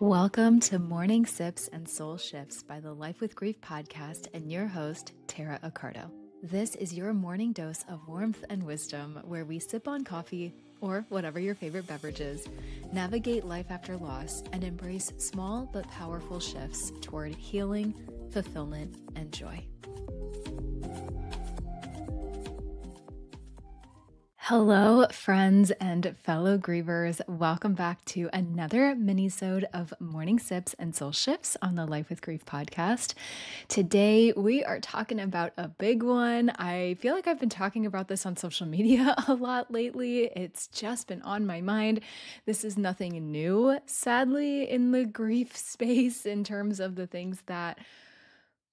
Welcome to Morning Sips and Soul Shifts by the Life with Grief podcast and your host, Tara Accardo. This is your morning dose of warmth and wisdom where we sip on coffee or whatever your favorite beverage is, navigate life after loss, and embrace small but powerful shifts toward healing, fulfillment, and joy. Hello, friends and fellow grievers. Welcome back to another mini-sode of Morning Sips and Soul Shifts on the Life with Grief podcast. Today, we are talking about a big one. I feel like I've been talking about this on social media a lot lately. It's just been on my mind. This is nothing new, sadly, in the grief space in terms of the things that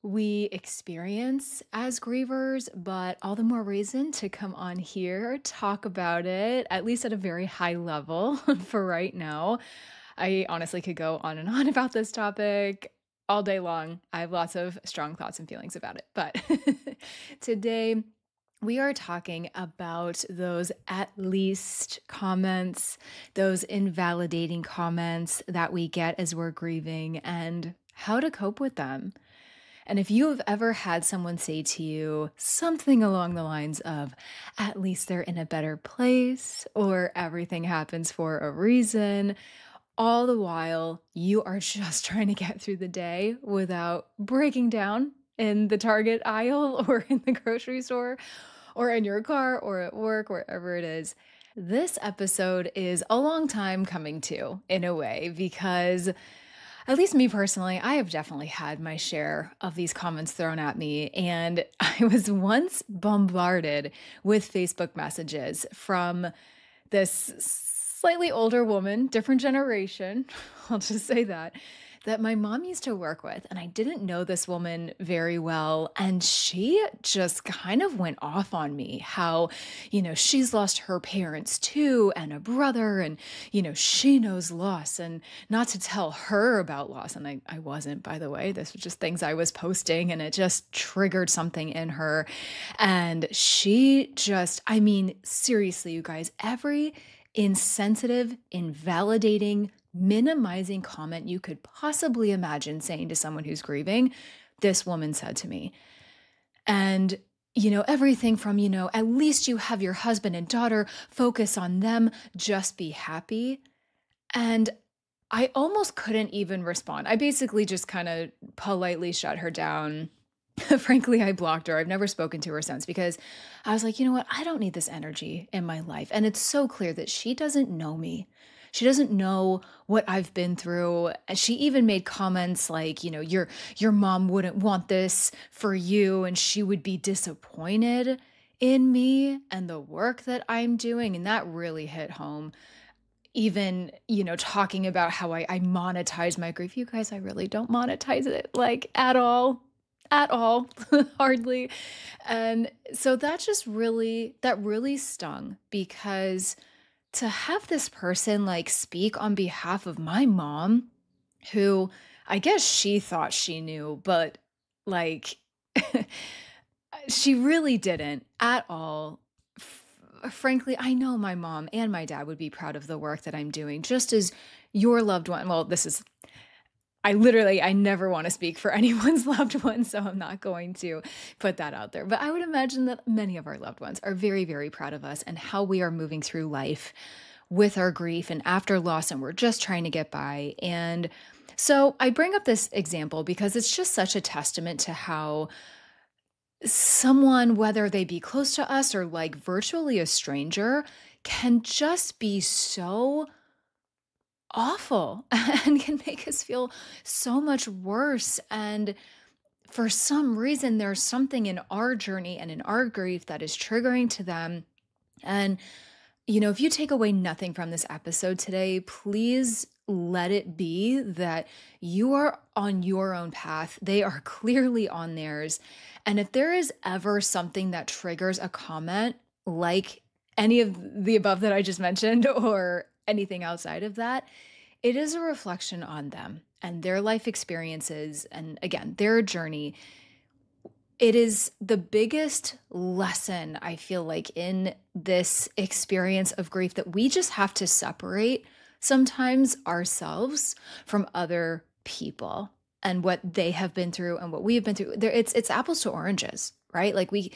we experience as grievers, but all the more reason to come on here, talk about it, at least at a very high level for right now. I honestly could go on and on about this topic all day long. I have lots of strong thoughts and feelings about it, but today we are talking about those at least comments, those invalidating comments that we get as we're grieving and how to cope with them. And if you have ever had someone say to you something along the lines of, at least they're in a better place, or everything happens for a reason, all the while you are just trying to get through the day without breaking down in the Target aisle or in the grocery store or in your car or at work, wherever it is. This episode is a long time coming to, in a way, because at least me personally, I have definitely had my share of these comments thrown at me. And I was once bombarded with Facebook messages from this slightly older woman, different generation, I'll just say that my mom used to work with. And I didn't know this woman very well. And she just kind of went off on me how, she's lost her parents too and a brother. And, she knows loss and not to tell her about loss. And I wasn't, by the way. This was just things I was posting and it just triggered something in her. And she just, seriously, you guys, every insensitive, invalidating, minimizing comment you could possibly imagine saying to someone who's grieving, this woman said to me. And, everything from, at least you have your husband and daughter, focus on them, just be happy. And I almost couldn't even respond. I basically just kind of politely shut her down. Frankly, I blocked her. I've never spoken to her since because I was like, you know what? I don't need this energy in my life. And it's so clear that she doesn't know me. She doesn't know what I've been through. She even made comments like, your mom wouldn't want this for you and she would be disappointed in me and the work that I'm doing. And that really hit home. Even, talking about how I monetize my grief. You guys, I really don't monetize it at all, hardly. And so that really stung because to have this person speak on behalf of my mom, who I guess she thought she knew, but she really didn't at all. Frankly, I know my mom and my dad would be proud of the work that I'm doing, just as your loved one. Well, I never want to speak for anyone's loved one, so I'm not going to put that out there. But I would imagine that many of our loved ones are very, very proud of us and how we are moving through life with our grief and after loss, and we're just trying to get by. And so I bring up this example because it's just such a testament to how someone, whether they be close to us or virtually a stranger, can just be so awful and can make us feel so much worse. And for some reason, there's something in our journey and in our grief that is triggering to them. And, if you take away nothing from this episode today, please let it be that you are on your own path. They are clearly on theirs. And if there is ever something that triggers a comment like any of the above that I just mentioned or anything outside of that, it is a reflection on them and their life experiences and, again, their journey. It is the biggest lesson, I feel like, in this experience of grief that we just have to separate sometimes ourselves from other people and what they have been through and what we have been through. It's apples to oranges, right? Like we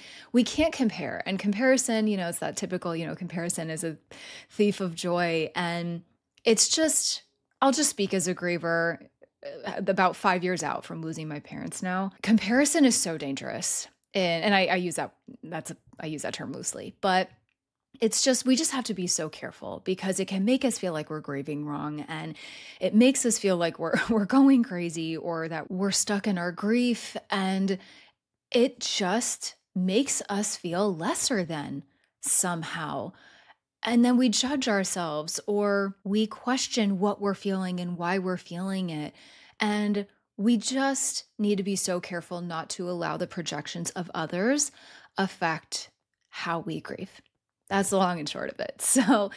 can't compare. And comparison, it's that typical, comparison is a thief of joy. And it's just, I'll just speak as a griever about 5 years out from losing my parents now. Comparison is so dangerous. And I use I use that term loosely, but it's just, we just have to be so careful because it can make us feel like we're grieving wrong. And it makes us feel like we're going crazy or that we're stuck in our grief. And it just makes us feel lesser than somehow. And then we judge ourselves or we question what we're feeling and why we're feeling it. And we just need to be so careful not to allow the projections of others affect how we grieve. That's the long and short of it. So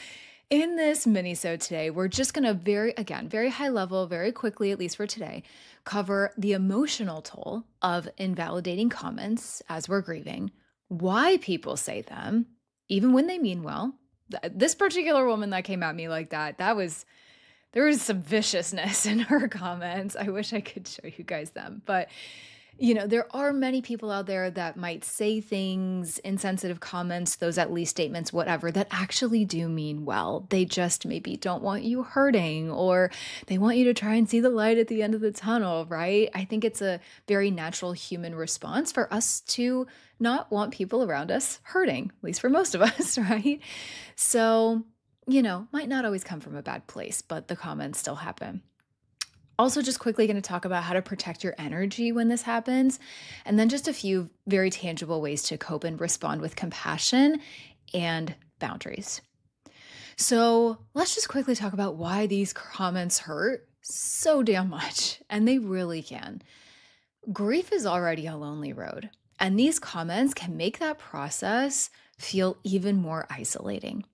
in this mini-sode today, we're just going to very high level, very quickly, at least for today, cover the emotional toll of invalidating comments as we're grieving, why people say them, even when they mean well. This particular woman that came at me like that, there was some viciousness in her comments. I wish I could show you guys them. But, there are many people out there that might say things, insensitive comments, those at least statements, whatever, that actually do mean well. They just maybe don't want you hurting or they want you to try and see the light at the end of the tunnel, right? I think it's a very natural human response for us to not want people around us hurting, at least for most of us, right? So, might not always come from a bad place, but the comments still happen. Also, just quickly going to talk about how to protect your energy when this happens, and then just a few very tangible ways to cope and respond with compassion and boundaries. So let's just quickly talk about why these comments hurt so damn much, and they really can. Grief is already a lonely road, and these comments can make that process feel even more isolating.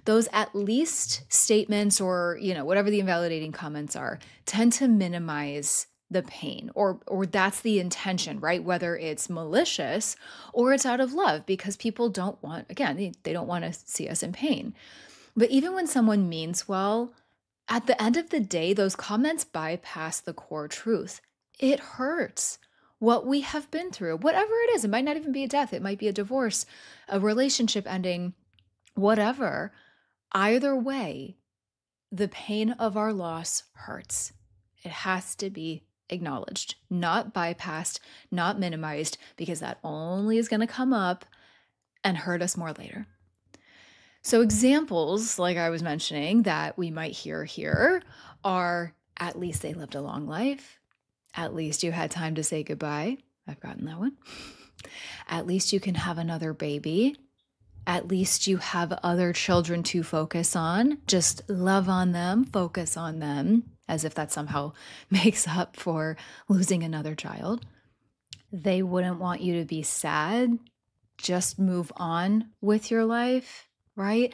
Those at least statements or, whatever the invalidating comments are, tend to minimize the pain or that's the intention, right? Whether it's malicious or it's out of love because people don't want, again, they don't want to see us in pain. But even when someone means well, at the end of the day, those comments bypass the core truth. It hurts what we have been through, whatever it is. It might not even be a death. It might be a divorce, a relationship ending, whatever. Either way, the pain of our loss hurts. It has to be acknowledged, not bypassed, not minimized, because that only is going to come up and hurt us more later. So examples, like I was mentioning, that we might hear here are, at least they lived a long life. At least you had time to say goodbye. I've gotten that one. At least you can have another baby. At least you have other children to focus on. Just love on them, focus on them, as if that somehow makes up for losing another child. They wouldn't want you to be sad. Just move on with your life, right?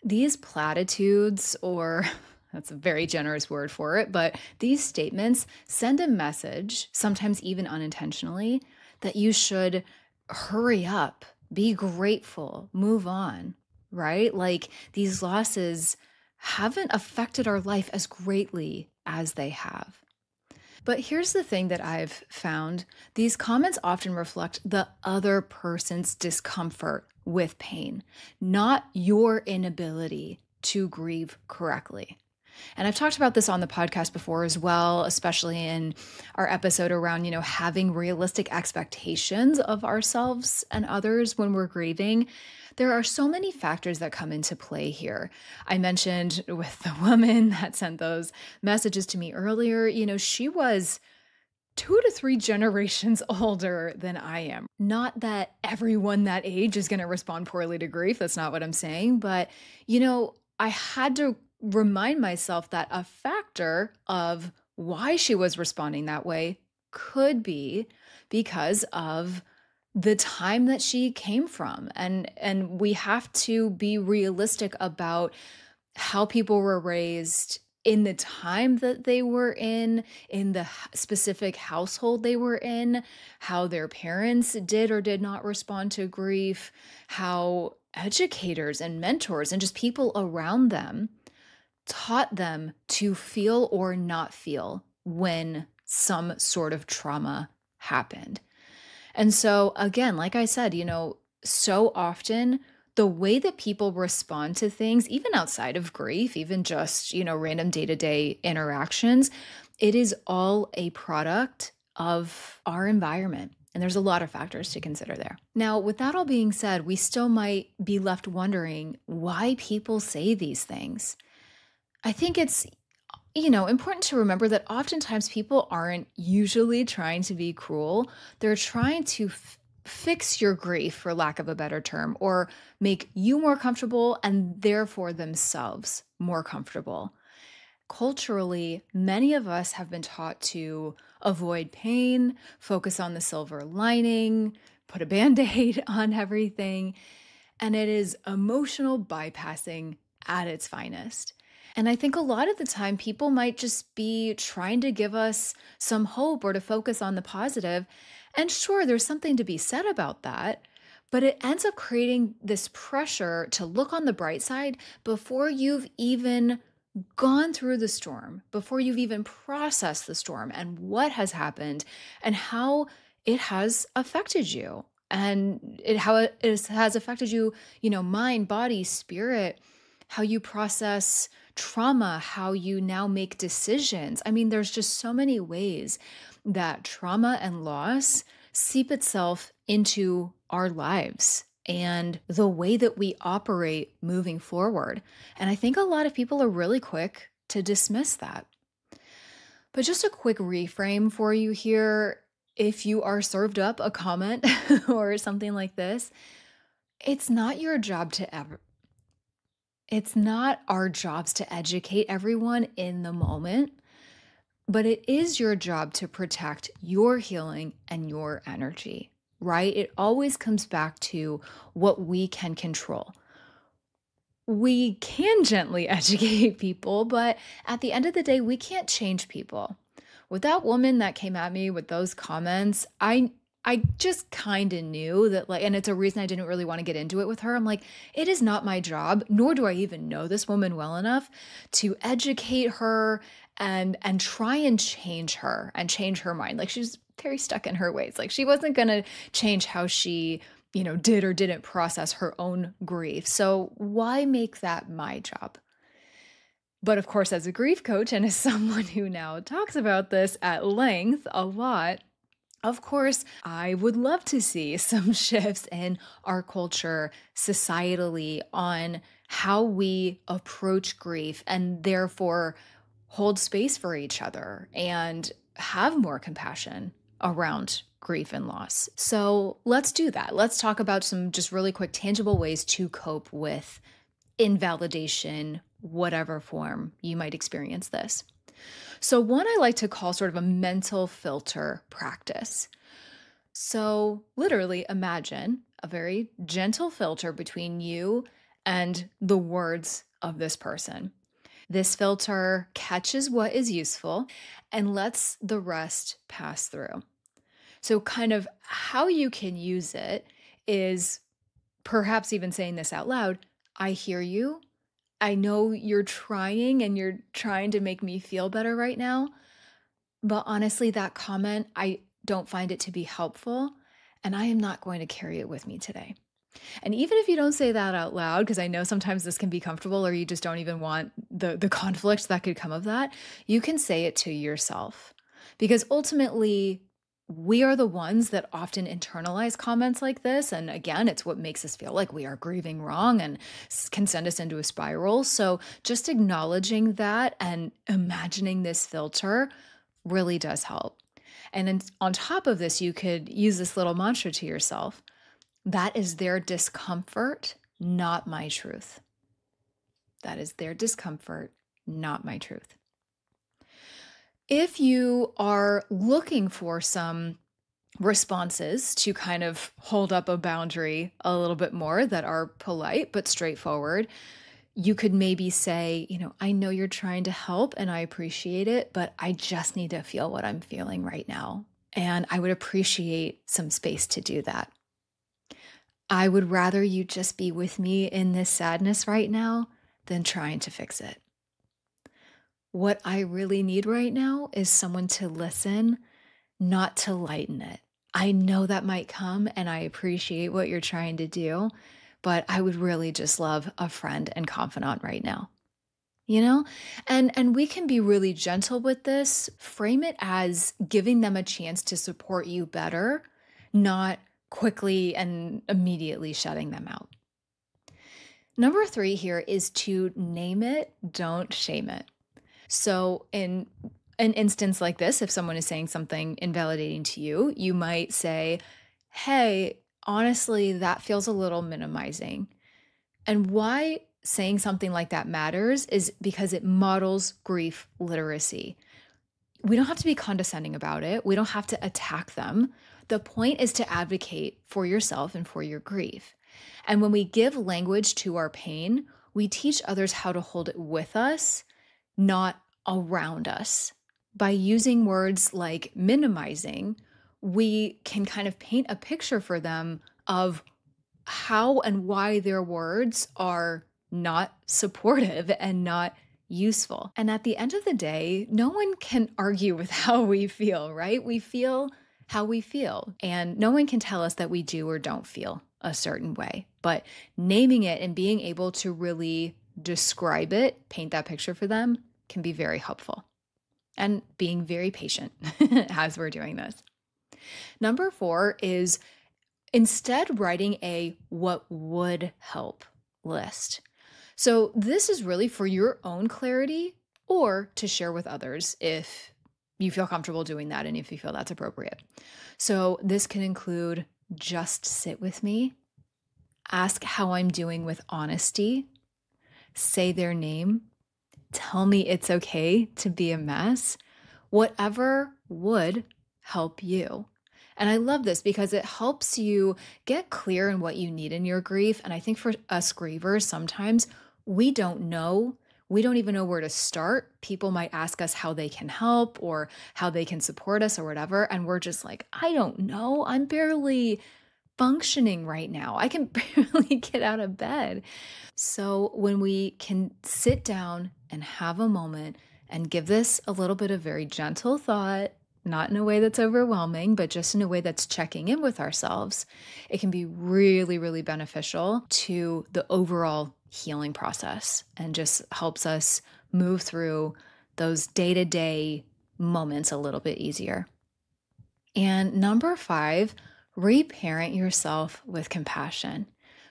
These platitudes, or that's a very generous word for it, but these statements send a message, sometimes even unintentionally, that you should hurry up. Be grateful, move on, right? Like these losses haven't affected our life as greatly as they have. But here's the thing that I've found. These comments often reflect the other person's discomfort with pain, not your inability to grieve correctly. And I've talked about this on the podcast before as well, especially in our episode around, having realistic expectations of ourselves and others when we're grieving. There are so many factors that come into play here. I mentioned with the woman that sent those messages to me earlier, she was 2 to 3 generations older than I am. Not that everyone that age is going to respond poorly to grief. That's not what I'm saying. But, I had to remind myself that a factor of why she was responding that way could be because of the time that she came from. And we have to be realistic about how people were raised in the time that they were in the specific household they were in, how their parents did or did not respond to grief, how educators and mentors and just people around them taught them to feel or not feel when some sort of trauma happened. And so, again, like I said, so often the way that people respond to things, even outside of grief, even just, random day to day interactions, it is all a product of our environment. And there's a lot of factors to consider there. Now, with that all being said, we still might be left wondering why people say these things. I think it's important to remember that oftentimes people aren't usually trying to be cruel. They're trying to fix your grief, for lack of a better term, or make you more comfortable and therefore themselves more comfortable. Culturally, many of us have been taught to avoid pain, focus on the silver lining, put a band-aid on everything, and it is emotional bypassing at its finest. And I think a lot of the time people might just be trying to give us some hope or to focus on the positive. And sure, there's something to be said about that, but it ends up creating this pressure to look on the bright side before you've even gone through the storm, before you've even processed the storm and what has happened and how it has affected you and how it has affected you, mind, body, spirit, how you process trauma, how you now make decisions. I mean, there's just so many ways that trauma and loss seep itself into our lives and the way that we operate moving forward. And I think a lot of people are really quick to dismiss that. But just a quick reframe for you here. If you are served up a comment or something like this, it's not your job to ever. It's not our jobs to educate everyone in the moment, but it is your job to protect your healing and your energy, right? It always comes back to what we can control. We can gently educate people, but at the end of the day, we can't change people. With that woman that came at me with those comments, I just kind of knew that, and it's a reason I didn't really want to get into it with her. I'm like, it is not my job, nor do I even know this woman well enough to educate her and try and change her and change her mind. Like, she's very stuck in her ways. Like, she wasn't going to change how she, did or didn't process her own grief. So why make that my job? But of course, as a grief coach and as someone who now talks about this at length a lot, of course, I would love to see some shifts in our culture societally on how we approach grief and therefore hold space for each other and have more compassion around grief and loss. So let's do that. Let's talk about some just really quick, tangible ways to cope with invalidation, whatever form you might experience this. So one I like to call sort of a mental filter practice. So literally imagine a very gentle filter between you and the words of this person. This filter catches what is useful and lets the rest pass through. So kind of how you can use it is perhaps even saying this out loud. I hear you. I know you're trying and you're trying to make me feel better right now, but honestly, that comment, I don't find it to be helpful, and I am not going to carry it with me today. And even if you don't say that out loud, because I know sometimes this can be comfortable or you just don't even want the conflict that could come of that, you can say it to yourself. Because ultimately, we are the ones that often internalize comments like this. And again, it's what makes us feel like we are grieving wrong and can send us into a spiral. So just acknowledging that and imagining this filter really does help. And then on top of this, you could use this little mantra to yourself. That is their discomfort, not my truth. That is their discomfort, not my truth. If you are looking for some responses to kind of hold up a boundary a little bit more that are polite but straightforward, You could maybe say, I know you're trying to help and I appreciate it, but I just need to feel what I'm feeling right now. And I would appreciate some space to do that. I would rather you just be with me in this sadness right now than trying to fix it. What I really need right now is someone to listen, not to lighten it. I know that might come and I appreciate what you're trying to do, but I would really just love a friend and confidant right now. You know? And we can be really gentle with this. Frame it as giving them a chance to support you better, not quickly and immediately shutting them out. Number 3 here is to name it, don't shame it. So in an instance like this, if someone is saying something invalidating to you, you might say, hey, honestly, that feels a little minimizing. And why saying something like that matters is because it models grief literacy. We don't have to be condescending about it. We don't have to attack them. The point is to advocate for yourself and for your grief. And when we give language to our pain, we teach others how to hold it with us, not around us. By using words like minimizing, we can kind of paint a picture for them of how and why their words are not supportive and not useful. And at the end of the day, no one can argue with how we feel, right? We feel how we feel, and no one can tell us that we do or don't feel a certain way. But naming it and being able to really describe it, paint that picture for them, can be very helpful. And being very patient as we're doing this. Number 4 is instead writing a what would help list. So this is really for your own clarity or to share with others if you feel comfortable doing that and if you feel that's appropriate. So this can include just sit with me, ask how I'm doing with honesty, say their name, tell me it's okay to be a mess, whatever would help you. And I love this because it helps you get clear in what you need in your grief. And I think for us grievers, sometimes we don't know. We don't even know where to start. People might ask us how they can help or how they can support us or whatever. And we're just like, I don't know. I'm barely functioning right now. I can barely get out of bed. So when we can sit down and have a moment and give this a little bit of very gentle thought, not in a way that's overwhelming, but just in a way that's checking in with ourselves, it can be really, really beneficial to the overall healing process and just helps us move through those day-to-day moments a little bit easier. And number 5, reparent yourself with compassion.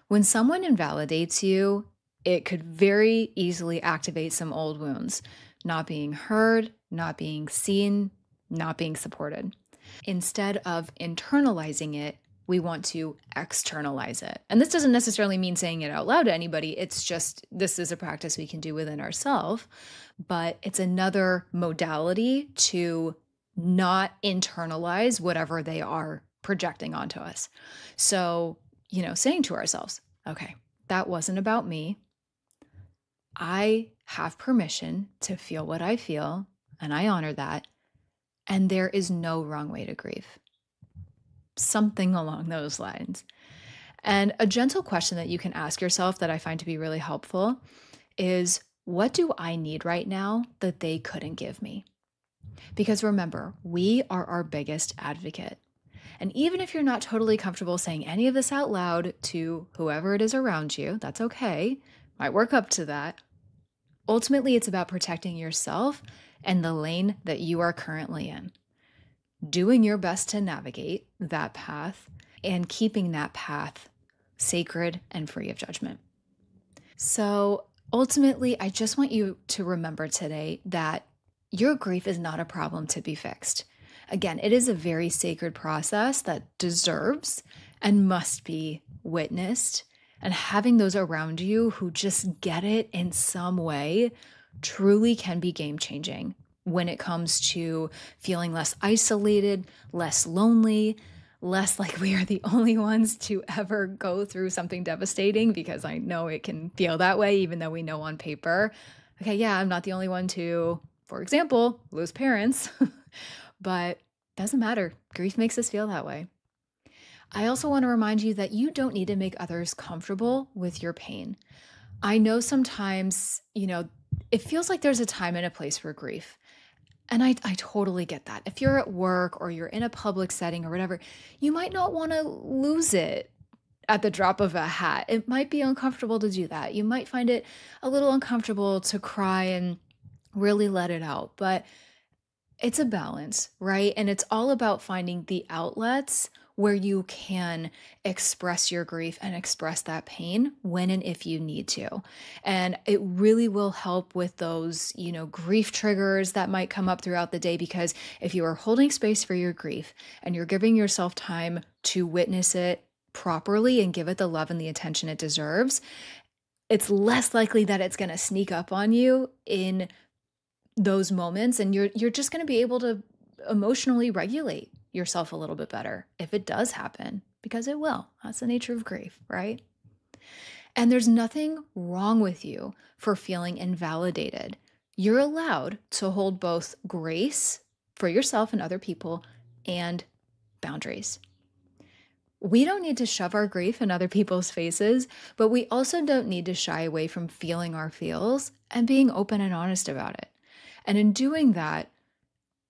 When someone invalidates you, it could very easily activate some old wounds, not being heard, not being seen, not being supported. Instead of internalizing it, we want to externalize it. And this doesn't necessarily mean saying it out loud to anybody. It's just, this is a practice we can do within ourselves, but it's another modality to not internalize whatever they are projecting onto us. So, saying to ourselves, okay, that wasn't about me. I have permission to feel what I feel, and I honor that. And there is no wrong way to grieve. Something along those lines. And a gentle question that you can ask yourself that I find to be really helpful is, what do I need right now that they couldn't give me? Because remember, we are our biggest advocate. And even if you're not totally comfortable saying any of this out loud to whoever it is around you, that's okay. Might work up to that. Ultimately, it's about protecting yourself and the lane that you are currently in. Doing your best to navigate that path and keeping that path sacred and free of judgment. So ultimately, I just want you to remember today that your grief is not a problem to be fixed. Again, it is a very sacred process that deserves and must be witnessed. And having those around you who just get it in some way truly can be game-changing when it comes to feeling less isolated, less lonely, less like we are the only ones to ever go through something devastating, because I know it can feel that way, even though we know on paper, okay, yeah, I'm not the only one to, for example, lose parents, but doesn't matter. Grief makes us feel that way. I also want to remind you that you don't need to make others comfortable with your pain. I know sometimes, it feels like there's a time and a place for grief. And I totally get that. If you're at work or you're in a public setting or whatever, you might not want to lose it at the drop of a hat. It might be uncomfortable to do that. You might find it a little uncomfortable to cry and really let it out. But it's a balance, right? And it's all about finding the outlets where you can express your grief and express that pain when and if you need to. And it really will help with those, grief triggers that might come up throughout the day, because if you are holding space for your grief and you're giving yourself time to witness it properly and give it the love and the attention it deserves, it's less likely that it's going to sneak up on you in those moments, and you're just going to be able to emotionally regulate yourself a little bit better if it does happen, because it will. That's the nature of grief, right? And there's nothing wrong with you for feeling invalidated. You're allowed to hold both grace for yourself and other people and boundaries. We don't need to shove our grief in other people's faces, but we also don't need to shy away from feeling our feels and being open and honest about it. And in doing that,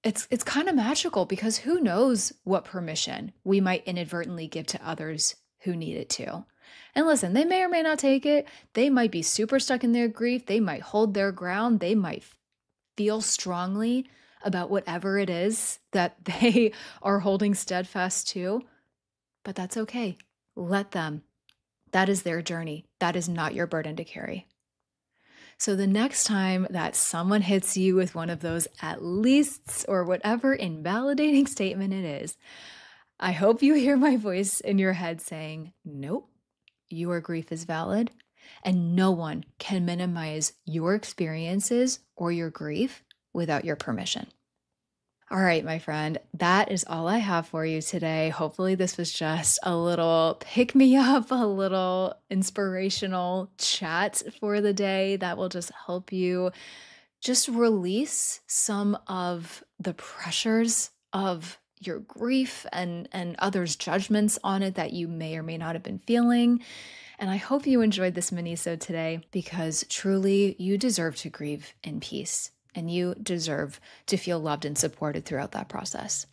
it's kind of magical, because who knows what permission we might inadvertently give to others who need it too. And listen, they may or may not take it. They might be super stuck in their grief. They might hold their ground. They might feel strongly about whatever it is that they are holding steadfast to. But that's okay. Let them. That is their journey. That is not your burden to carry. So the next time that someone hits you with one of those at leasts or whatever invalidating statement it is, I hope you hear my voice in your head saying, nope, your grief is valid, and no one can minimize your experiences or your grief without your permission. All right, my friend, that is all I have for you today. Hopefully this was just a little pick me up, a little inspirational chat for the day that will just help you just release some of the pressures of your grief and others' judgments on it that you may or may not have been feeling. And I hope you enjoyed this mini-sode today, because truly you deserve to grieve in peace. And you deserve to feel loved and supported throughout that process.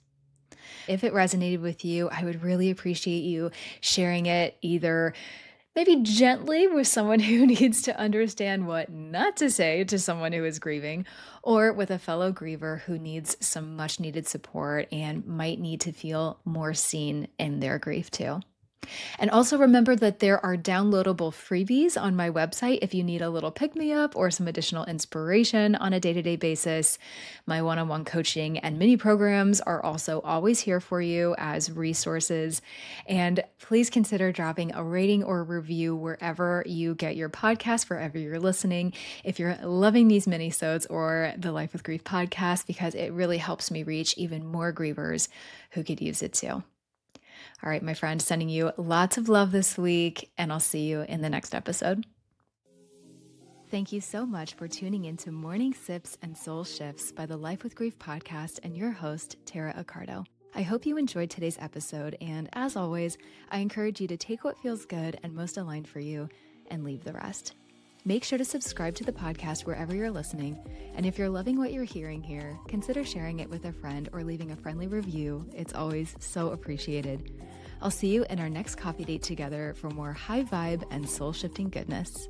If it resonated with you, I would really appreciate you sharing it, either maybe gently with someone who needs to understand what not to say to someone who is grieving, or with a fellow griever who needs some much needed support and might need to feel more seen in their grief too. And also remember that there are downloadable freebies on my website if you need a little pick-me-up or some additional inspiration on a day-to-day basis. My one-on-one coaching and mini programs are also always here for you as resources. And please consider dropping a rating or review wherever you get your podcast, wherever you're listening, if you're loving these mini-sodes or the Life with Grief podcast, because it really helps me reach even more grievers who could use it too. All right, my friend, sending you lots of love this week, and I'll see you in the next episode. Thank you so much for tuning into Morning Sips and Soul Shifts by the Life with Grief podcast and your host, Tara Accardo. I hope you enjoyed today's episode, and as always, I encourage you to take what feels good and most aligned for you and leave the rest. Make sure to subscribe to the podcast wherever you're listening, and if you're loving what you're hearing here, consider sharing it with a friend or leaving a friendly review. It's always so appreciated. I'll see you in our next coffee date together for more high vibe and soul shifting goodness.